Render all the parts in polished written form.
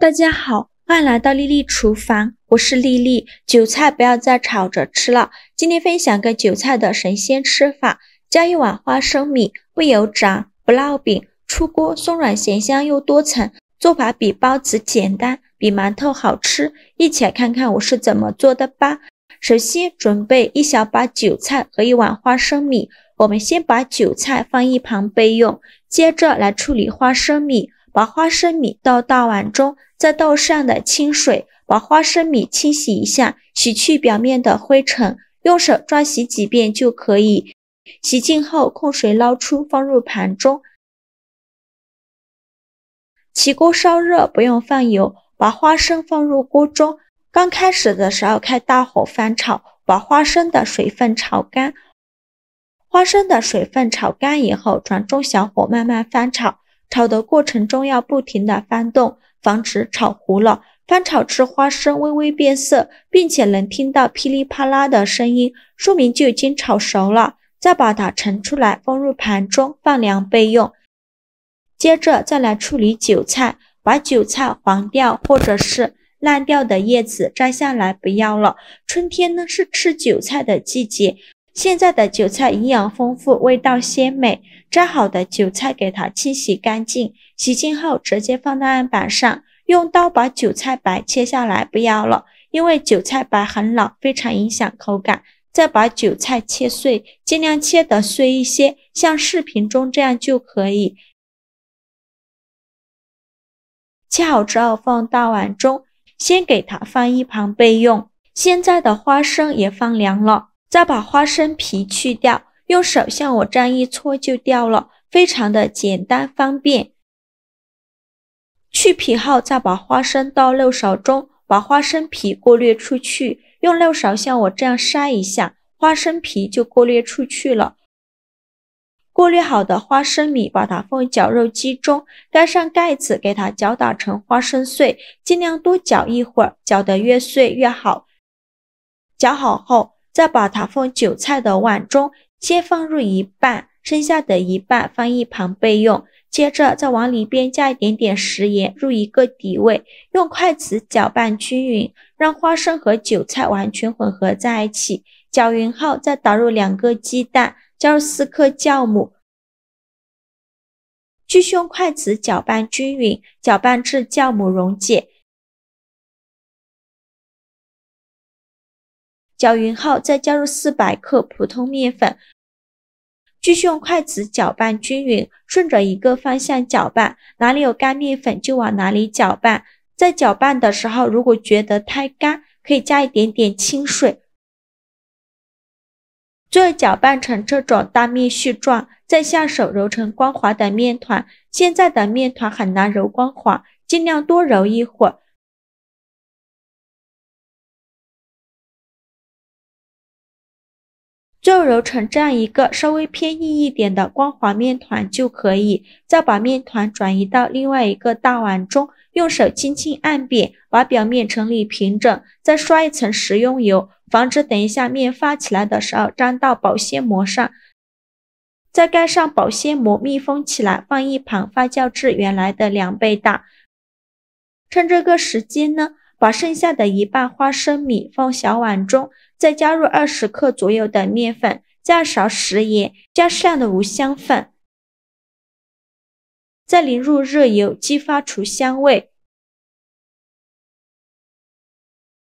大家好，欢迎来到丽丽厨房，我是丽丽。韭菜不要再炒着吃了，今天分享个韭菜的神仙吃法。加1碗花生米，不油炸，不烙饼，出锅松软咸香又多层，做法比包子简单，比馒头好吃。一起来看看我是怎么做的吧。首先准备1小把韭菜和1碗花生米，我们先把韭菜放一旁备用，接着来处理花生米。把花生米倒大碗中，再倒上的清水，把花生米清洗一下，洗去表面的灰尘，用手抓洗几遍就可以。洗净后控水捞出，放入盘中。起锅烧热，不用放油，把花生放入锅中。刚开始的时候开大火翻炒，把花生的水分炒干。花生的水分炒干以后，转中小火慢慢翻炒。炒的过程中要不停地翻动，防止炒糊了。翻炒至花生微微变色，并且能听到噼里啪啦的声音，说明就已经炒熟了。再把它盛出来，放入盘中，放凉备用。接着再来处理韭菜，把韭菜黄掉或者是烂掉的叶子摘下来不要了。春天呢是吃韭菜的季节，现在的韭菜营养丰富，味道鲜美。摘好的韭菜给它清洗干净，洗净后直接放到案板上，用刀把韭菜白切下来不要了，因为韭菜白很老，非常影响口感。再把韭菜切碎，尽量切得碎一些，像视频中这样就可以。切好之后放大碗中，先给它放一旁备用。现在的花生也放凉了，再把花生皮去掉，用手像我这样一搓就掉了，非常的简单方便。去皮后再把花生倒漏勺中，把花生皮过滤出去，用漏勺像我这样筛一下，花生皮就过滤出去了。过滤好的花生米把它放绞肉机中，盖上盖子，给它搅打成花生碎，尽量多搅一会儿，搅得越碎越好。搅好后再把它放韭菜的碗中，先放入一半，剩下的一半放一旁备用。接着再往里边加一点点食盐，入一个底味，用筷子搅拌均匀，让花生和韭菜完全混合在一起。搅匀后再打入2个鸡蛋，加入4颗酵母，继续用筷子搅拌均匀，搅拌至酵母溶解。搅匀后再加入400克普通面粉，继续用筷子搅拌均匀，顺着一个方向搅拌，哪里有干面粉就往哪里搅拌。在搅拌的时候，如果觉得太干，可以加一点点清水。最后搅拌成这种大面絮状，再下手揉成光滑的面团。现在的面团很难揉光滑，尽量多揉一会儿。最后揉成这样一个稍微偏硬一点的光滑面团就可以。再把面团转移到另外一个大碗中，用手轻轻按扁，把表面整理平整，再刷一层食用油，防止等一下面发起来的时候沾到保鲜膜上。再盖上保鲜膜密封起来，放一旁发酵至原来的2倍大。趁这个时间呢，把剩下的一半花生米放小碗中，再加入20克左右的面粉，加勺食盐，加适量的五香粉，再淋入热油，激发出香味。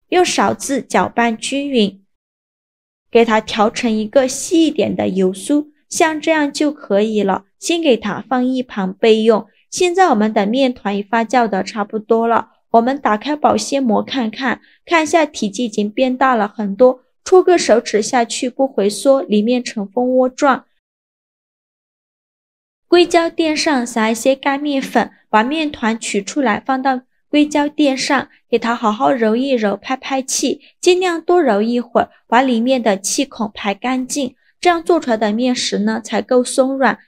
用勺子搅拌均匀，给它调成一个细一点的油酥，像这样就可以了。先给它放一旁备用。现在我们的面团已发酵的差不多了，我们打开保鲜膜看一下体积已经变大了很多，戳个手指下去不回缩，里面呈蜂窝状。硅胶垫上撒一些干面粉，把面团取出来放到硅胶垫上，给它好好揉一揉，拍拍气，尽量多揉一会儿，把里面的气孔排干净，这样做出来的面食呢才够松软。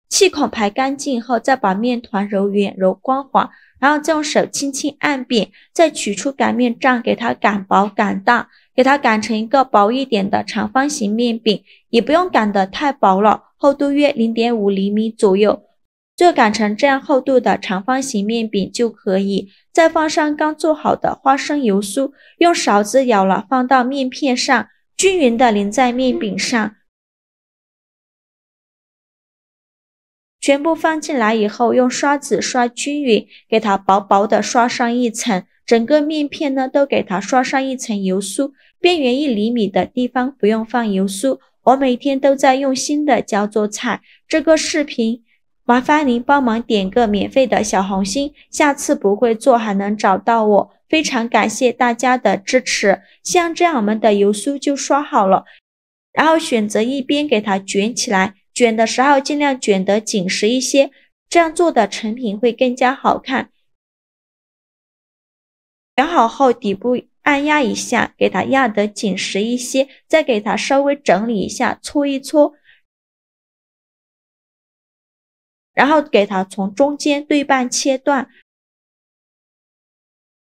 气孔排干净后，再把面团揉圆揉光滑，然后再用手轻轻按扁，再取出擀面杖，给它擀薄擀大，给它擀成一个薄一点的长方形面饼，也不用擀得太薄了，厚度约 0.5 厘米左右。就擀成这样厚度的长方形面饼就可以。再放上刚做好的花生油酥，用勺子舀了放到面片上，均匀的淋在面饼上。全部放进来以后，用刷子刷均匀，给它薄薄的刷上一层。整个面片呢都给它刷上一层油酥，边缘1厘米的地方不用放油酥。我每天都在用心的教做菜。这个视频麻烦您帮忙点个免费的小红心，下次不会做还能找到我。非常感谢大家的支持。像这样我们的油酥就刷好了，然后选择一边给它卷起来，卷的时候尽量卷得紧实一些，这样做的成品会更加好看。卷好后底部按压一下，给它压得紧实一些，再给它稍微整理一下，搓一搓，然后给它从中间对半切断，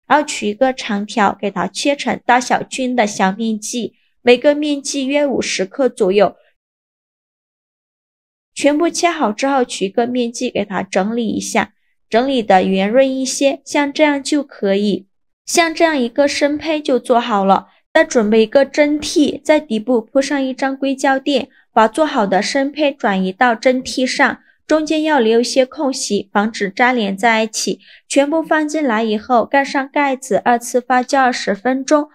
然后取一个长条，给它切成大小均的小面剂，每个面剂约50克左右。全部切好之后，取一个面剂给它整理一下，整理的圆润一些，像这样就可以。像这样一个生胚就做好了。再准备一个蒸屉，在底部铺上一张硅胶垫，把做好的生胚转移到蒸屉上，中间要留一些空隙，防止粘连在一起。全部放进来以后，盖上盖子，2次发酵20分钟。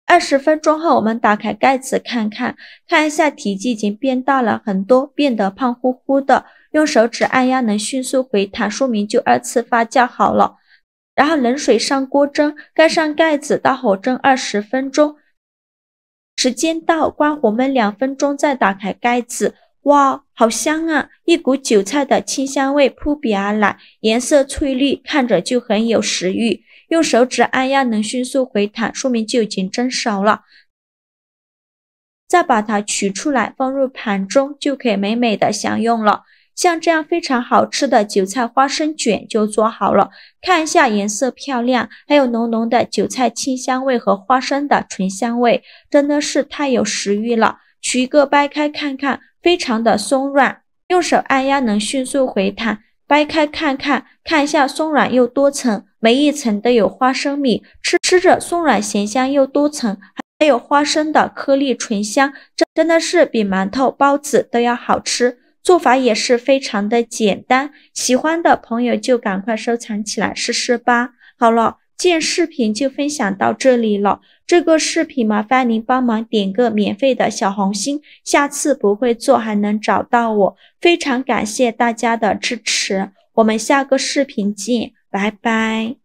20分钟后，我们打开盖子看一下体积已经变大了很多，变得胖乎乎的。用手指按压能迅速回弹，说明就2次发酵好了。然后冷水上锅蒸，盖上盖子，大火蒸20分钟。时间到，关火焖2分钟，再打开盖子。哇，好香啊！一股韭菜的清香味扑鼻而来，颜色翠绿，看着就很有食欲。用手指按压能迅速回弹，说明就已经蒸熟了。再把它取出来，放入盘中，就可以美美的享用了。像这样非常好吃的韭菜花生卷就做好了，看一下颜色漂亮，还有浓浓的韭菜清香味和花生的醇香味，真的是太有食欲了。取一个掰开看看，非常的松软，用手按压能迅速回弹，掰开看一下松软又多层，每一层都有花生米，吃着松软咸香又多层，还有花生的颗粒醇香，真的是比馒头包子都要好吃。做法也是非常的简单，喜欢的朋友就赶快收藏起来试试吧。好了，今天视频就分享到这里了。这个视频麻烦您帮忙点个免费的小红心，下次不会做还能找到我。非常感谢大家的支持，我们下个视频见，拜拜。